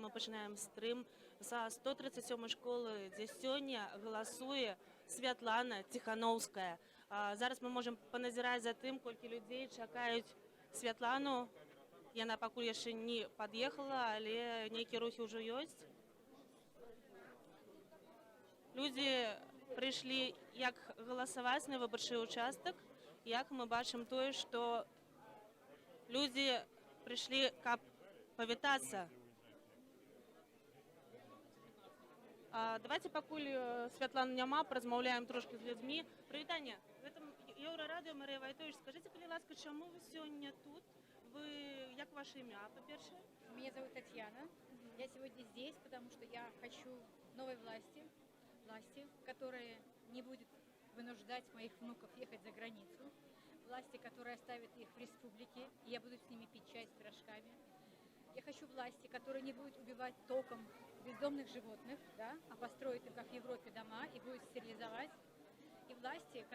ми починаємо стрим за 137 школи, де сьогодні голосує Святлана Тихановська. Зараз ми можемо поназирати за тим, скільки людей чекають Святлану. Яна пакуль ще не під'їхала, але неякі рухи вже є. Люди прийшли як голосувати на виборчий участок, як ми бачимо те, що люди прийшли, каб повітатися. Давайте пакуль Святланы няма, паразмаўляем трошки з людзьмі. Прывітанне. Гэта Еўрарадыё, Марыя Вайтович. Скажите, калі ласка, чаму вы сегодня тут? Вы, як ваше имя, по-перше? Меня зовут Татьяна. Я сегодня здесь, потому что я хочу новой власти, которая не будет вынуждать моих внуков ехать за границу, власти, которая оставит их в республике, и я буду с ними пить чай с пирожками. Я хочу власти, которая не будет убивать током бездомных животных, да, а построит им, как в Европе, дома и будет стерилизовать. И власти,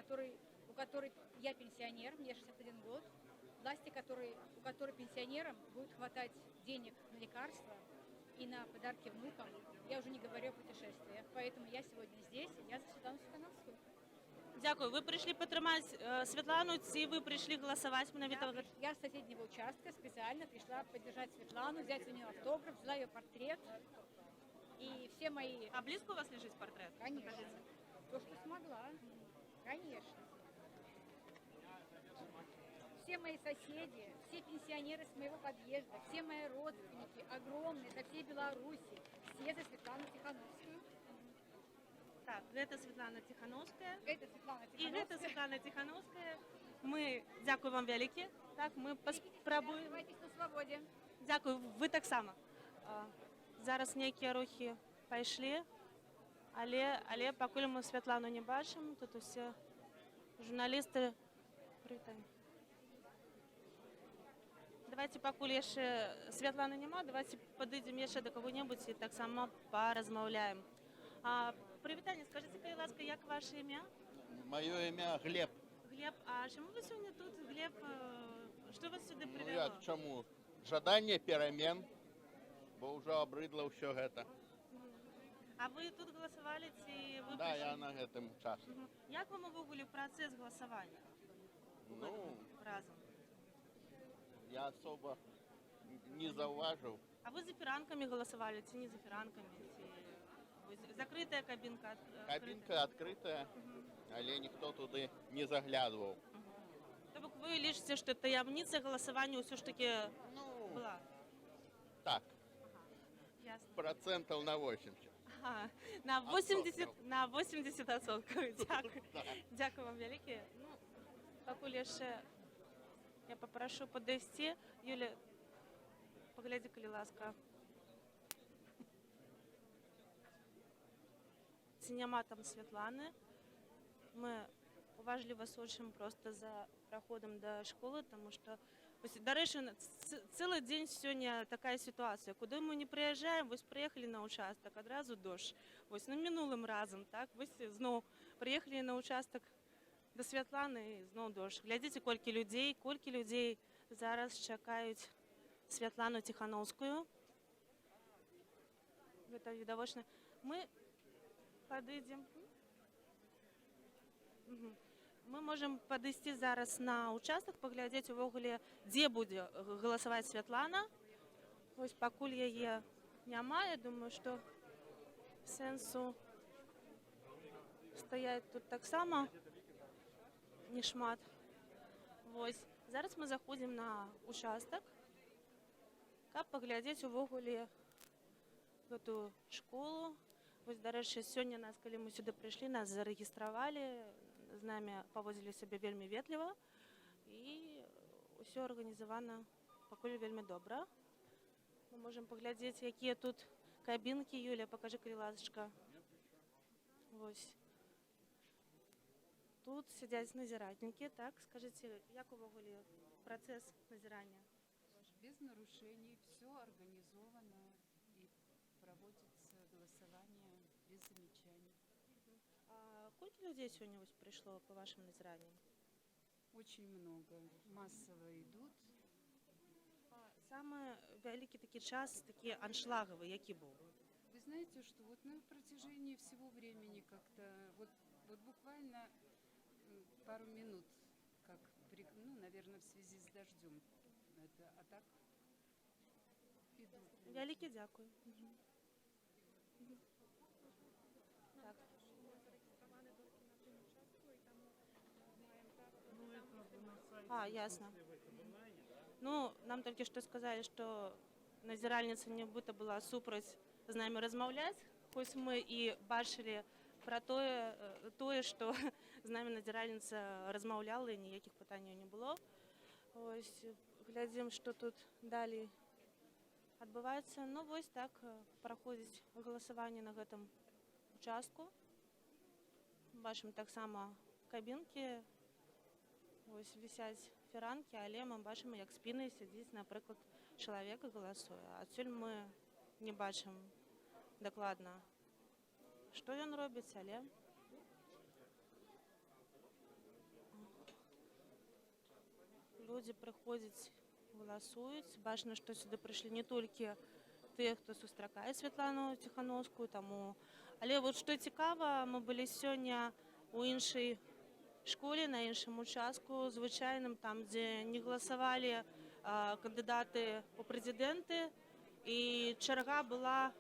у которой я пенсионер, мне 61 год, власти, у которой пенсионерам будет хватать денег на лекарства и на подарки внукам. Я уже не говорю о путешествиях. Поэтому я сегодня здесь, и я за Светлану Тихановскую. Дякую. Ви прийшли підтримати Світлану, чи ви прийшли голосувати? Я с соседнего участка специально пришла поддержать Светлану, взять у нее автограф, взяла ее портрет. И все мои... А близко у вас лежит портрет? Конечно. Покажите. То, что смогла. Конечно. Все мои соседи, все пенсионеры с моего подъезда, все мои родственники, огромные, со всей Беларуси, все за Светлану Тихановскую. Так, гэта Святлана Тихановская. Это Светлана І Тихановская. гэта Святлана Тихановская. Ми дякую вам вялікі. Так, ми паспрабуємо. Оставайтесь на свободе. Дякую, ви так само. Зараз нейкія рухі пайшлі, але пакуль мы Святлану не бачым, тут усе журналісты. Давайте пакуль яшчэ Святланы няма, давайте падыдзем яшчэ да каго-небудзь і таксама паразмаўляем. Прывітанне, скажите, калі ласка, як ваше імя? Мое имя Глеб. Глеб, а чаму вы сёння тут, Глеб? Што вас сюды Ну, прывяло? я к чаму? Жаданне перамен, бо ўжо абрыдла ўсё гэта. А вы тут галасавалі ці вы Да, прыйшлі? я на гэтым часу. Як вам увогуле працэс галасавання? Ну, Разам. я особо не заўважыў. А вы за фіранкамі галасавалі ці не за фіранкамі? Ці закрытая кабінка? Кабінка адкрытая, але ніхто туды не заглядваў. То бок вы лічыце, што таямніца галасавання ўсё ж такі Ну, была? так, Ясно. процентаў на 80. Ага, на 80%. Дякую. Да. Дякую вам вялікі. Ну, пакуль яшчэ я папрашу падысці. Юля, паглядзі, калі ласка. Ці няма там Святланы. Мы уважліва сочым просто за праходам да школы, таму што, дарэчы, цэлы дзень сёння такая сітуацыя. Куды мы не прыязджаем, вось прыехалі на участак, адразу дождж. Вось, ну, мінулым разам, так, вось зноў прыехалі на участак да Святланы і зноў дождж. Глядзіце, колькі людзей зараз чакаюць Святлану Тихановскую. Гэта відавочна. Мы падыдзем. Мы можем падысці зараз на участак, паглядзець увогуле, дзе будзе галасаваць Святлана. Вось пакуль яе няма, я думаю, што сэнсу стаяць тут таксама не шмат. Вось, зараз мы заходзім на участак, каб паглядзець увогуле гэтую школу. Вось, дарэчы, сёння нас, калі мы сюды прыйшлі, нас зарэгістравалі, з намі паводзілі сябе вельмі ветліва і ўсё арганізавана пакуль вельмі добра. Мы можам паглядзець, якія тут кабінкі. Юля, пакажы, калі ласачка. Вось. Тут сядзяць назіратнікі, так? Скажыце, як увогуле працэс назірання? Без нарушений, все организовано и проводится голосование без замечаний. А колькі людей сёння вось прыйшло по вашим назіранням? Очень много. Массово идут. Самый великий такий час, такий аншлаговий, який був? Вы знаете, что вот на протяжении всего времени как-то, вот буквально пару минут, как, ну, наверное, в связи с дождем, это, а так иду. Велике дякую. Так. А, ясно. Ну, нам тільки що сказали, що назиральниця нібито була супраць з нами розмовляти, хоч ми і бачили про тое, що з нами назиральниця розмовляла і ніяких питань не було. Ось, глядім, що тут далі адбываецца. Ну, вось так праходзіць галасаванне на гэтым участку. Бачым таксама кабінкі, ось вісяць фіранкі, але мы бачым, як спіны сядзіць, напрыклад, чалавек і галасуе. Адсюль мы не бачым дакладна, што ён робіць, але людзі прыходзяць, галасуюць. Бачна, што сюды прыйшлі не толькі тыя, хто сустракае Святлану Ціхановскую, але вот што цікава, мы былі сёння ў іншай школе, на іншым участку, звычайным, там, дзе не галасавалі кандыдаты ў прэзідэнты, і чарга была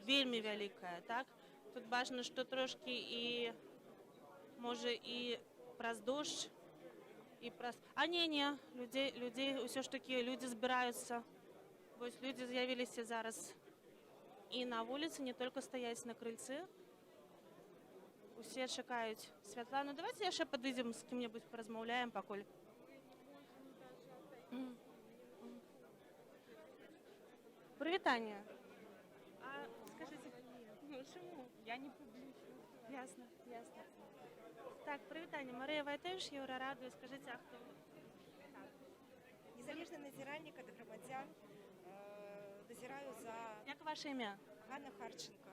вельмі вялікая, так? Тут бачна, што трошкі і, можа, і праз дождж, і праз... А не, людзей ўсё ж такі, людзі збіраюцца. Вось людзі з'явіліся зараз і на вуліцы, не толькі стаяць на крыльцы. Усе чакаюць Святлану. Давайте яшчэ падыдзем з кім-небудзь паразмаўляем пакуль. Прывітанне. А скажите, ну чаму? Я не публічна. Ясно. Так, прывітанне. Марыя Вайтевіч, Еўрарадыё. Скажите, а хто вы? Незалежны назіральнік ад грамадзян, назіраю за Як ваше імя? Ганна Харченко.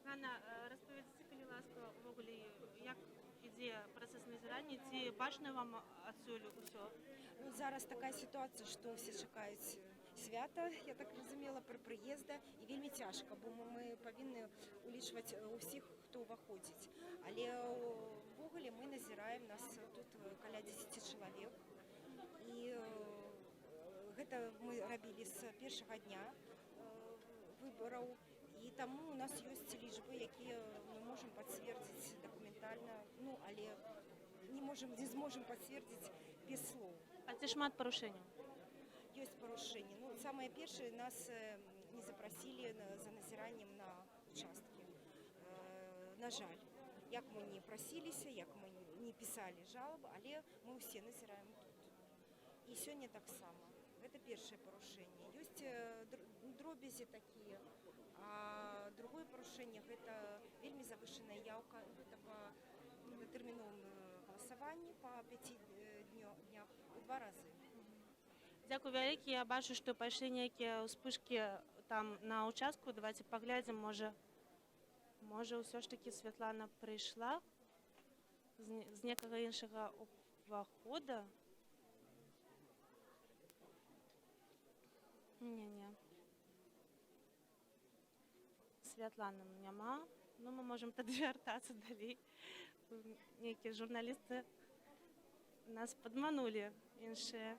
Ганна, распавядзіце, калі ласка, увогуле, як ідзе працэс назірання, ці бачна вам адсюль усё? Ну, зараз такая сітуацыя, што ўсе чакаюць свята, я так разумела, пры прыезда, і вельмі цяжка, бо мы павінны улічваць усіх, хто ўваходзіць. Але увогуле мы назіраем, нас тут каля 10 чалавек, і гэта мы рабілі з першага дня выбараў, і таму у нас ёсць лічбы, якія мы можам пацвердзіць дакументальна, ну, але не зможам пацвердзіць без слоў. А ці шмат парушэнняў? Ёсць парушэнні. Ну, самае першае, нас не запрасілі за назіраннем на участкі. На жаль, як мы не прасіліся, як мы не пісалі жалоб, але мы ўсе назіраем тут. І сёння таксама. Гэта першае парушэнне. Ёсць дробязі такія. А другое парушэнне – гэта вельмі завышаная яўка. Гэта па тэрміновым галасаванні па 5 днях у 2 разы. Дзякуй вялікі. Я бачу, што пайшлі нейкія ўспышкі там на участку. Давайте паглядзім, можа ўсё ж такі Святлана прыйшла з некага іншага увахода. Не. Святланы няма. Ну, мы можам тады вяртацца далей. Нейкія журналісты нас падманулі іншыя.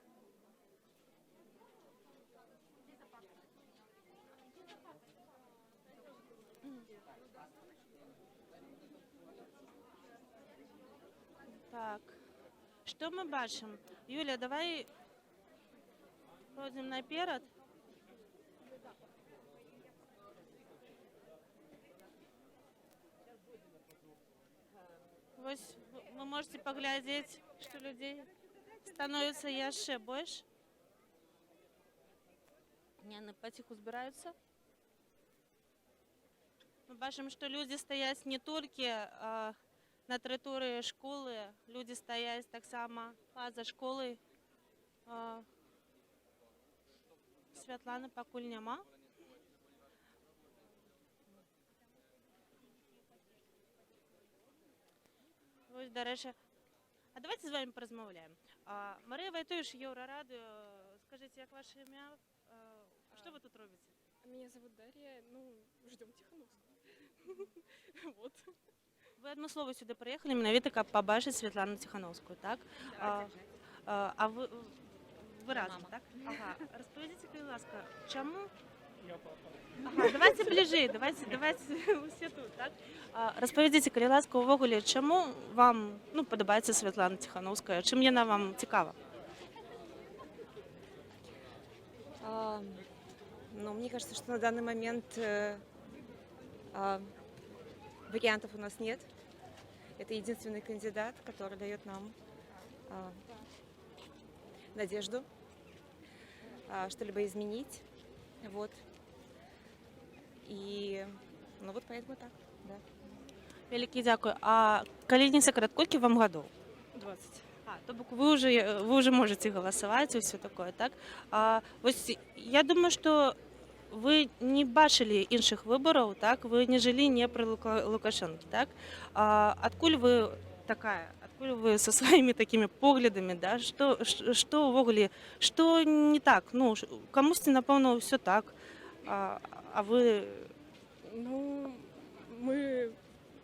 Так, што мы бачым? Юля, давай пойдзем наперад. Вось вы можете паглядзець, што людзей становіцца яшчэ больш. Яны паціху збіраюцца. Мы бачым, што людзі стаяць не толькі на тэрыторыі школы, людзі стаяць таксама па-за школай. Святланы пакуль няма. Вось, дарэчы, а давайте з вами паразмаўляем. Марыя Вайтовіч, Еўрарадыё, Скажіть, як ваше ім'я? Що ви тут робите? Меня зовут Дарья. Ну, ждем Тихановскую. Вот. Ви адмыслова сюди приїхали менавіта, каб побачити Світлану Тихановську, так? А ви разом, так? Ага. Розповідайте, будь ласка, чому? Ага, давайте ближей, давайте усі тут, так? Розповідайте, будь ласка, увогуле, чому вам, ну, подобається Світлана Тихановська? Чим вона вам цікава? Ну, мне кажется, что на данный момент вариантов у нас нет. Это единственный кандидат, который дает нам надежду что-либо изменить. Вот. И, ну вот поэтому так, да. Великий дякую. А коли не секрет, сколько вам годов? 20. То бок вы уже можете голосовать и все такое, так? Вось я думаю, что вы не бачили іншых выбораў, так? Вы не жылі не пры Лукашэнкі, так? Адкуль вы такая? Адкуль вы со сваімі такімі поглядамі, да? Што ўвогуле, што не так? Ну, камусьці, напэўна, ўсё так. А вы... Ну, мы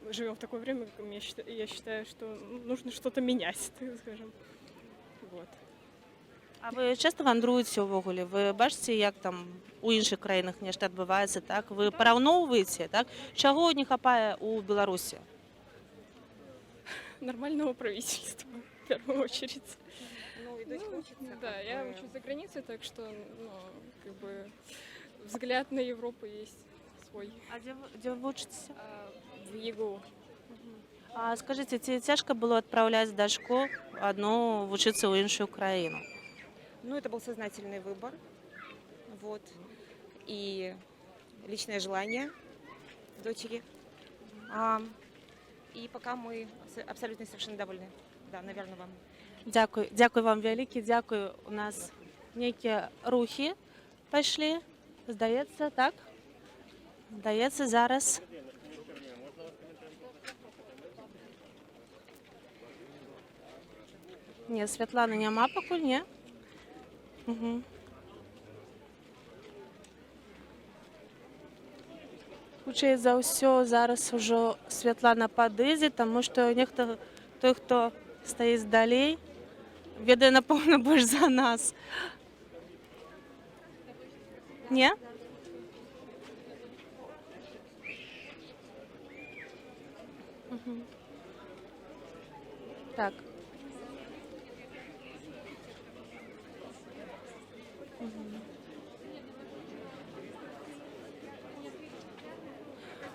живем в такое время, я считаю, что нужно что-то менять, так скажем. Вот. А ви часто вандруєте увогуле? Ви бачите, як там у інших країнах нешта адбываецца, так? Вы параўноўваеце, так? Чаго не хапае у Беларусі? Нормального правительства, в первую очередь. Ну, и дочка учится. Да, как я бы. учусь за границей, так что, ну, как бы, взгляд на Европу есть свой. А дзе вы вучыцеся? В ЕГУ. А скажыце, ці цяжка было адпраўляць дачку адну вучыцца ў іншую краіну? Ну, это был сознательный выбор. Вот. И личное желание дочери. И пока мы абсолютно совершенно довольны. Да, наверное, вам. Дзякуй вам вялікі, дзякуй. У нас нейкія рухі пайшлі, здаецца, так? Здаецца, зараз. Не, Святланы няма пакуль, не? Угу. Хутчэй за ўсё, зараз ужо Святлана падыдзе, таму што нехта, той, хто стаіць далей, ведае, напэўна, больш за нас. Не? Угу. Так.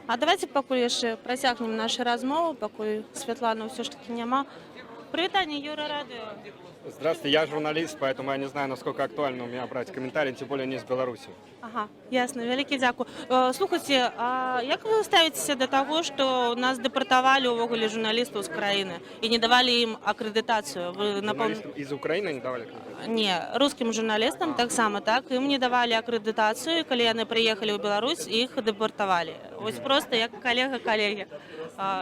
А давайте пакуль яшчэ працягнем нашу размову, пакуль Святланы ўсё ж таки няма. Прывітанне, Юра Радыё. Здравствуйте, я журналист, поэтому я не знаю, насколько актуально у меня брать комментарии, тем более не из Беларуси. Ага, ясно, вялікі дзякуй. Слухайце, а як вы ставіцеся да таго, што нас дэпартавалі ўвогуле журналістаў з краіны і не давалі ім акрэдытацыю? Вы, Журналистам из Украины не давали комментарии? Не, рускім журналістам таксама, так, ім не давалі акрэдытацыю, калі яны прыехалі ў Беларусь, іх дэпартавалі. Вось проста як калега калегі.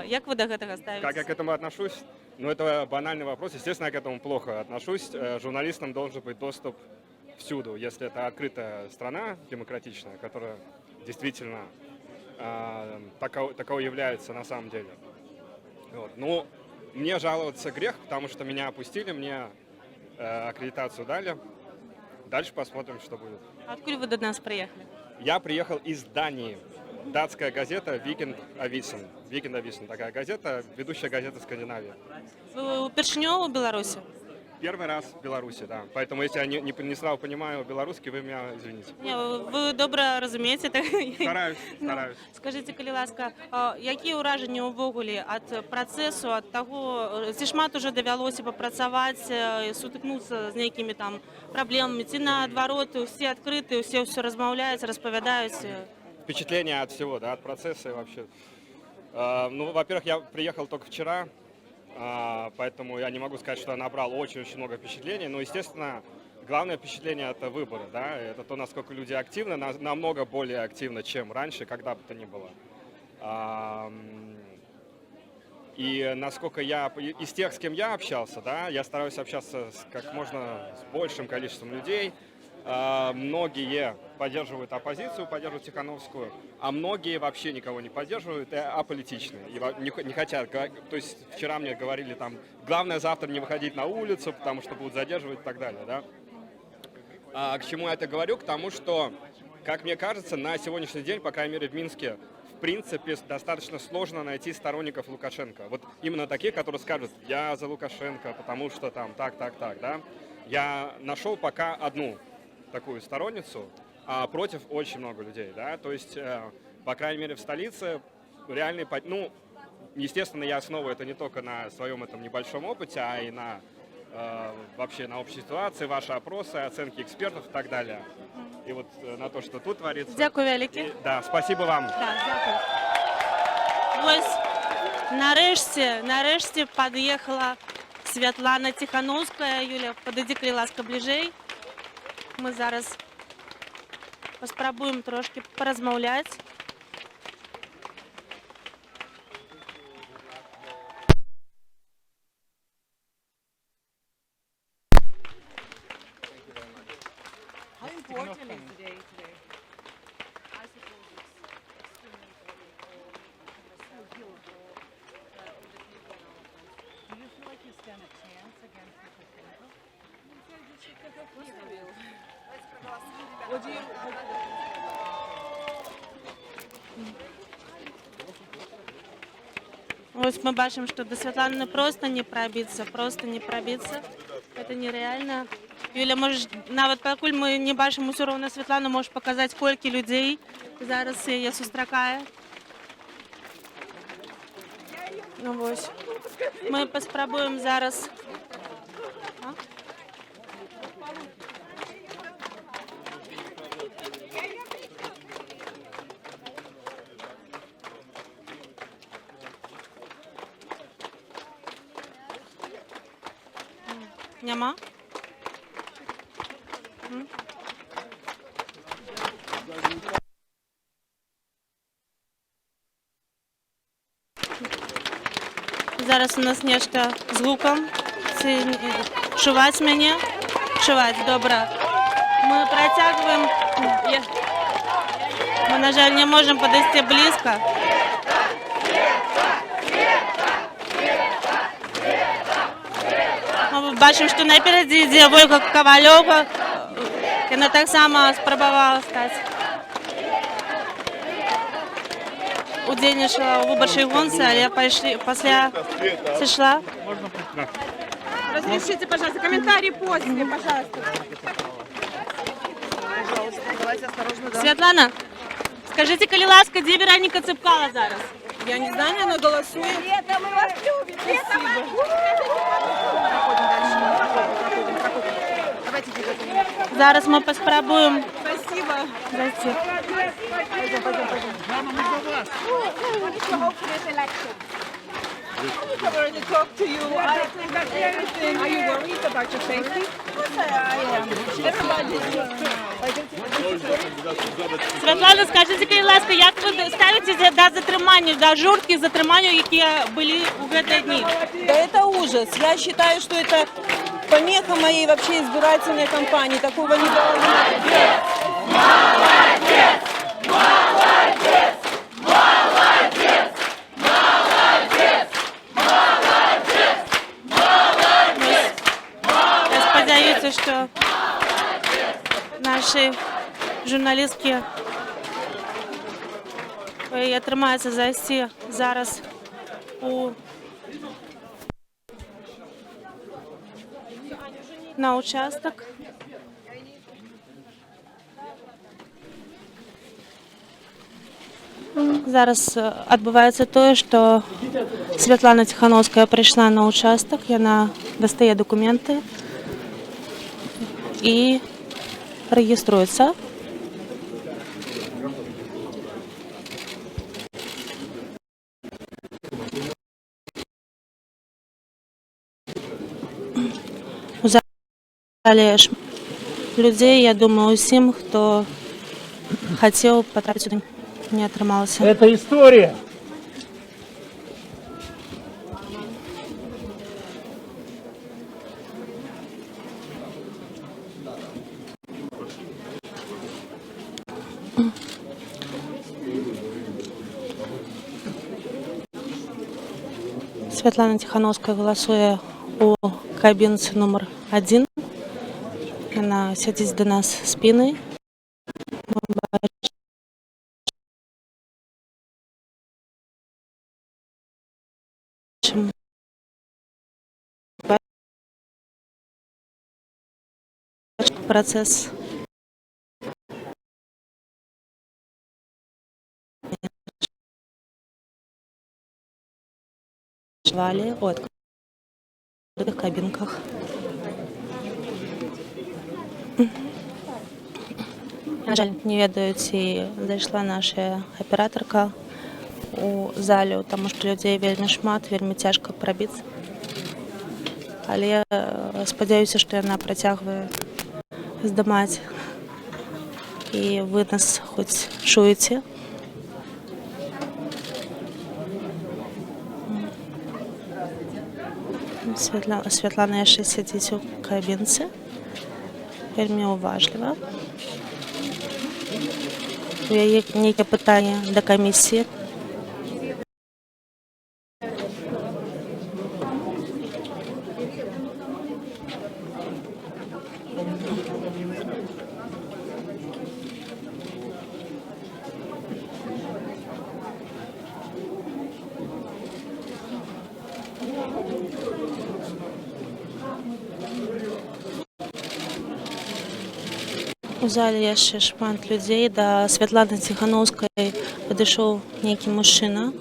Як вы да гэтага ставіцеся? Как я к этому отношусь? Ну, это банальный вопрос. Естественно, я к этому плохо отношусь. Журналистам должен быть доступ всюду, если это открытая страна, демократичная, которая действительно таковой является на самом деле. Вот. Ну, мне жаловаться грех, потому что меня опустили, мне аккредитацию дали. Дальше посмотрим, что будет. Откуль вы до нас приехали? Я приехал из Дании. Датская газета «Викинг Ависен». «Викинг Ависен» такая газета, ведущая газета Скандинавии. Вы упершнё ў Беларусі? Первый раз в Беларуси, да. Поэтому, если я не сразу понимаю белорусский, вы меня извините. Не, вы добра разумееце. Так... Стараюсь. Скажите, калі ласка, якія ўражанні ўвогуле ад працэсу, ад таго, ці шмат уже давялося папрацаваць, сутыкнуцца з нейкімі там праблемамі, ці наадварот, усе адкрыты, усе ўсё размаўляюць, распавядаюць? Впечатление от всего, да, от процесса и вообще. Ну, во-первых, я приехал только вчера, поэтому я не могу сказать, что я набрал очень-очень много впечатлений. Но, естественно, главное впечатление – это выборы, да, это то, насколько люди активны, намного более активно, чем раньше, когда бы то ни было. И насколько я, из тех, с кем я общался, да, я стараюсь общаться с как можно с большим количеством людей, многие поддерживают оппозицию, поддерживают Тихановскую, а многие вообще никого не поддерживают и аполитичны. И не хотят. То есть вчера мне говорили, там, главное завтра не выходить на улицу, потому что будут задерживать и так далее. Да? К чему я это говорю? К тому, что, как мне кажется, на сегодняшний день, по крайней мере в Минске, в принципе, достаточно сложно найти сторонников Лукашенко. Вот именно таких, которые скажут, я за Лукашенко, потому что там так, да. Я нашел пока одну такую сторонницу, а против очень много людей, да. То есть, по крайней мере, в столице реальный, ну, естественно, я основываю это не только на своем этом небольшом опыте, а и на вообще на общей ситуации, ваши опросы, оценки экспертов и так далее. І от на те, що тут твориться. Дякую велике. Да, спасибо вам. Да, дякую. Ось нарешті під'їхала Світлана Тихановська. Юля, підійди, будь ласка, ближей. Ми зараз спробуємо трошки порозмовляти. How important is the day today? I suppose it's extremely important for myself, for the people in our country. Do you feel like you stand a chance against Lukashenko? What do you Ось ми бачимо, що до Світлани просто не пробитися. Це нереально. Юля, можеш, навіть покуль ми не бачимо все одно Світлану, можеш показати, скільки людей зараз її зустрічає. Ну ось. Ми спробуємо зараз. Нема? Зараз у нас нечто з гуком. Це чувати мене? Чувати, добре. Ми протягуємо. Ми, на жаль, не можемо підійти близько. Ми бачимо, що напереді йде Войко Ковальов. Вона так само спробувала стати. Удельничала у виборчій гонці, але після сошла. Разрешите, пожалуйста, комментарий после, пожалуйста. Давайте осторожно, Світлана, скажіть, коли ласка, де Вероніка Цепкала зараз? Я не знаю, она голосует. Света, мы вас любим. Спасибо. Проходим дальше. Проходим. Давайте держите. Зараз ми спробуємо Спасибо. зайти. Пойдем. Мама, мы за вас. I already talked to you. I think that everything. Are you worried about your safety? I am. Everybody's Світлана, скажіть, коли ласка, як ви ставитеся до затримання, до жорстких затримань, які були у ці дні? Да это ужас. Я считаю, что это помеха моей вообще избирательной кампании. Такого не должно быть. Я сподіваюся, що наші журналістки тримаються зайти зараз на участок. Зараз відбувається те, що Світлана Тихановська прийшла на участок, вона достає документи і реєструється. У залі людей, я думаю, усім, хто хотів потрапити сюди, не отрималося. Это история. Святлана Тихановская голосує у кабінці номер 1. Вона сидить до нас спиною. Ми бачимо процес вали у открытых кабинках. На жаль, не ведаю, ці зайшла наша аператорка у залю, тому що людей вельми шмат, вельми цяжко пробіцца. Але спадзяюся, што яна працягвае здымаць і вы нас хоць чуеце. Святлана яшчэ сядзіць у кабінцы, вельмі уважліва. У яе нейкае пытанне да камісіі. У залі яшчэ шмат людзей. Да Святланы Ціхановскай падышоў нейкі мужчына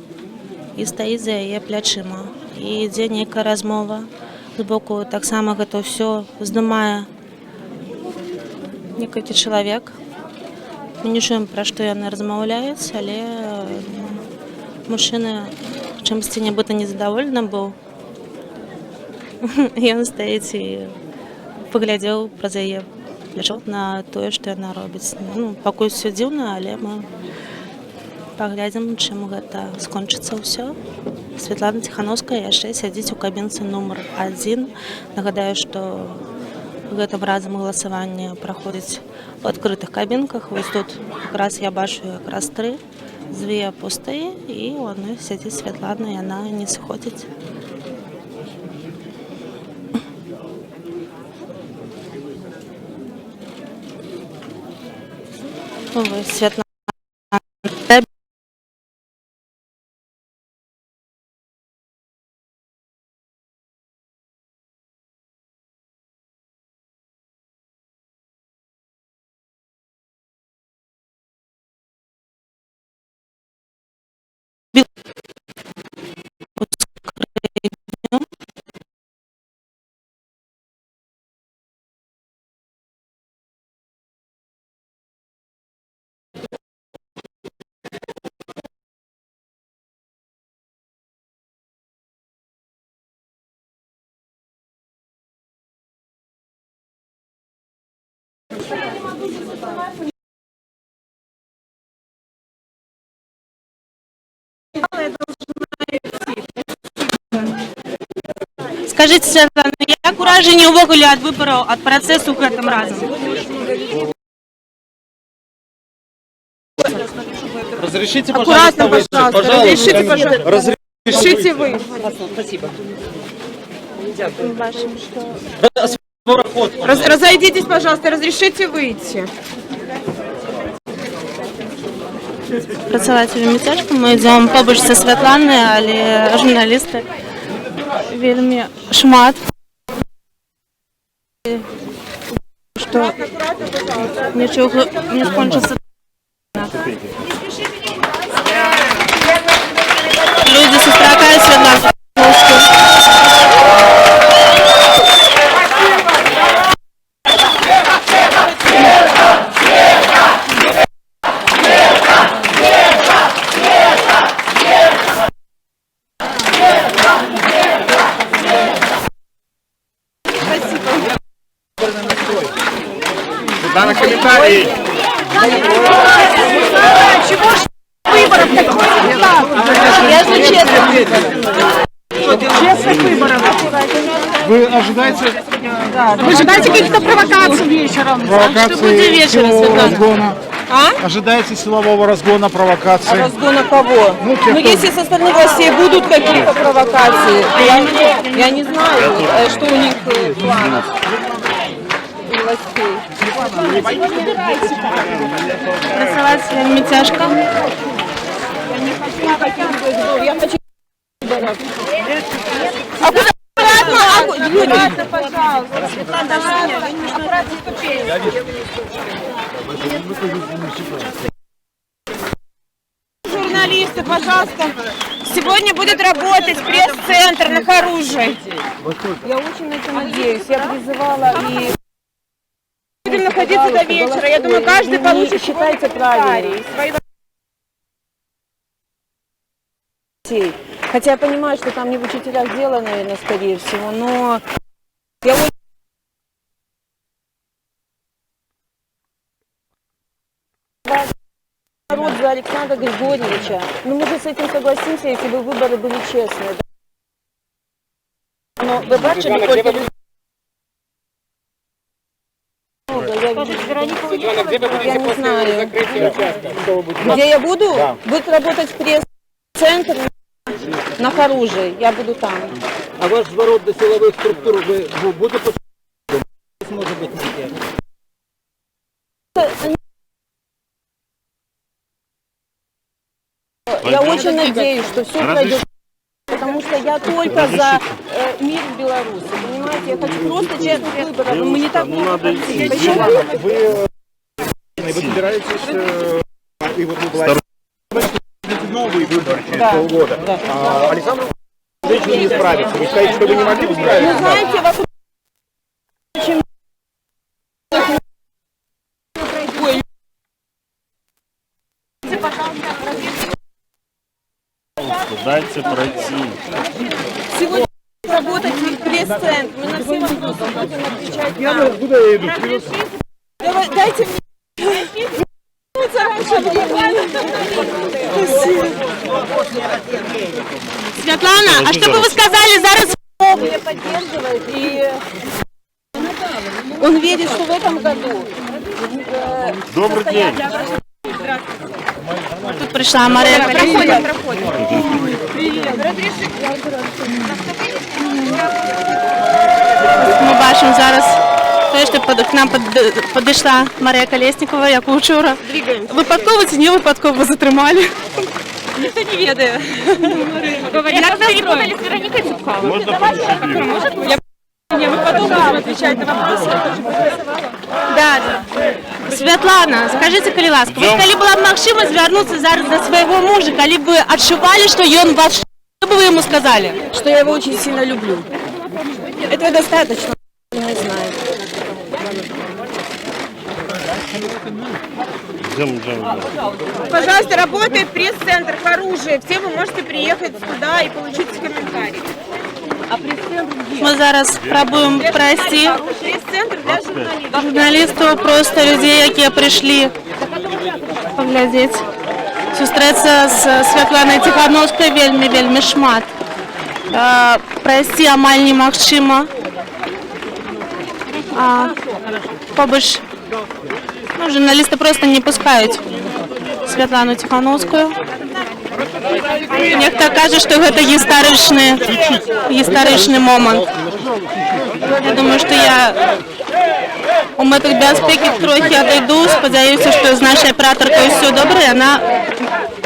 і стаіць за яе плячыма. І ідзе нейкая размова. Збоку таксама гэта ўсё здымае некалькі чалавек. Мы не чуем, пра што яны размаўляюць, але мужчына чымсьці нібыта незадаволены быў. Ён стаіць і паглядзеў праз яе плячо на тое, што яна робіць. Пакуль ўсё дзіўна, але мы паглядзім, чым гэта скончыцца ўсё. Святлана Ціхановская яшчэ сядзіць у кабінцы нумар 1. Нагадаю, што гэтым разам галасаванне праходзіць у адкрытых кабінках. Вось тут якраз я бачу якраз 3, 2 пустыя, і ў адной сядзіць Святлана, яна не сыходзіць. Святлана. Скажите, Святлана, як ураження увогуле ад выбараў, ад працэсу гэтым разам? Разрешите, пожалуйста, выйти. Разрешите, пожалуйста. Разрешите вы. Спасибо. Разойдитесь, пожалуйста, разрешите выйти. Працаваць вельмі цяжка. Мы ідзём побач са Святланай, але журналісты вельмі шмат. Што нічога не скончыцца. Людзі сустракаюць Святлану. На комментарии. Чего ж выборов такой результат? Я же честно. Честных выборов. Вы ожидаете? Да. Вы ожидаете каких-то провокаций вечером? Провокации, Что будет вечером, Светлана? разгона? А? Ожидается силового разгона, провокации. Разгона кого? Ну, тех, Ну, кто- если со стороны властей будут какие-то провокации, я не знаю, что у них планов у властей. Рисовать вельми тяжко. Я хочу... А куда? Аккуратно, пожалуйста. Аккуратно ступени. Журналисты, пожалуйста. Сегодня будет работать пресс-центр на Харуже. Я очень на это надеюсь. Я призывала и... Будем находиться до вечера. Я думаю, каждый получит считайте правильно. Хотя я понимаю, что там не в учителях дело, наверное, скорее всего, но я очень... Народ за Александра Григорьевича. Ну, мы же с этим согласимся, если бы выборы были честные. Но вы бачили, сколько людей... Я не знаю. Где я буду? Да. Будет работать в пресс-центре на Харуже. Я буду там. А ваш зворот до силовых структур вы будете может быть не Я очень надеюсь, что все пройдет, потому что я только за мир в Беларуси. Понимаете, я хочу просто честных выборов. Но мы не так много хотим. Вы собираетесь и вот вы была новые выборы через полгода. Да. Александр не справится. Вы сказали, что вы не могли бы справиться? Ну, знаете, вокруг... Дайте пройти. Сегодня работать в пресс-центр. Мы на все вопросы будем отвечать. Куда я иду? Дайте мне... раньше времени. Світлана, а що би ви сказали зараз? Он меня поддерживает, и он верит, что в этом году... Добрый день. Тут прийшла Марія Колєснікова. Ми бачимо зараз те, що к нам підійшла Марія Колєснікова, як вчора. Випадково чи не випадково затримали? Ніхто не ведає. Як перепутали з Веронікою Цупковою? Можна подушити? Мы потом будем отвечать на вопросы. Да. Святлана, скажите, коли ласка, ви коли була б можливість звернутися зараз до свого мужа, коли б ви відчували, що він вас, що б ви йому сказали? Что я его очень сильно люблю. Этого достаточно, не знаю. Пожалуйста, работает пресс-центр Харуже. Все вы можете приехать туда и получить комментарий. А пресс-центр где? Ми зараз спробуємо пройти Пресс-центр для журналистов. журналістів, просто людей, які прийшли поглядіти. Зустрітися з Світланою Тихановською вельми шмат. Пройти амаль немагчыма. Побач, ну, журналісти просто не пускають Світлану Тихановську. Нехто каже, що це історичний момент. Я думаю, що я у метах безпеки трохи відійду. Сподіваюся, що з нашою операторкою все добре, і вона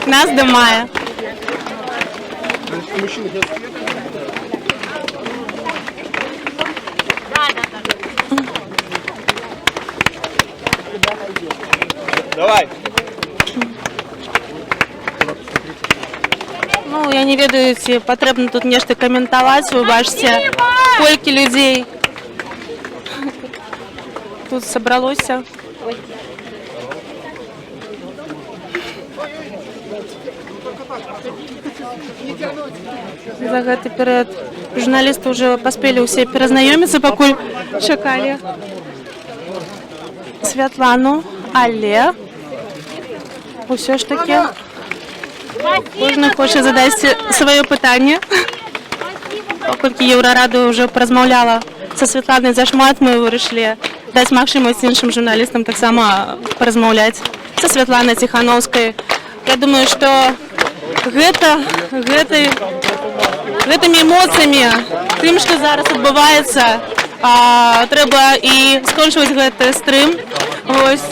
нас знімає. Давай. Ну, я не ведаю, ці потрібно тут нешта коментувати. Ви бачите, скільки людей тут зібралося. За гэты перыяд журналісты ўжо паспелі ўсе перазнаёміцца, пакуль чакалі Святлану, але ўсё ж такі кожны хоча задаць сваё пытанне. Паколькі Еўрарада ўжо паразмаўляла са Святланай зашмат, мы вырашылі даць магчымасць іншым журналістам таксама паразмаўляць са Святланай Ціханаўскай. Я думаю, што гэтымі эмоцыямі, тым, што зараз адбываецца, трэба і скончваць гэты стрым. Вось,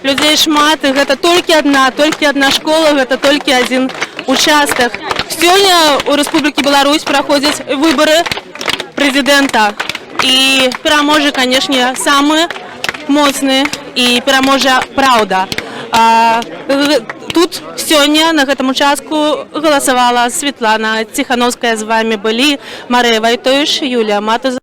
людзей шмат, і гэта толькі адна школа, гэта толькі адзін участак. Сёння у Рэспублікі Беларусь праходзяць выбары прэзідэнта. І пераможа, канешне, самы моцны, і пераможа праўда. Тут сёння на гэтым участку галасавала Святлана Ціханаўская, з вамі былі Марыя Вайтовіч, Юлія Матуза.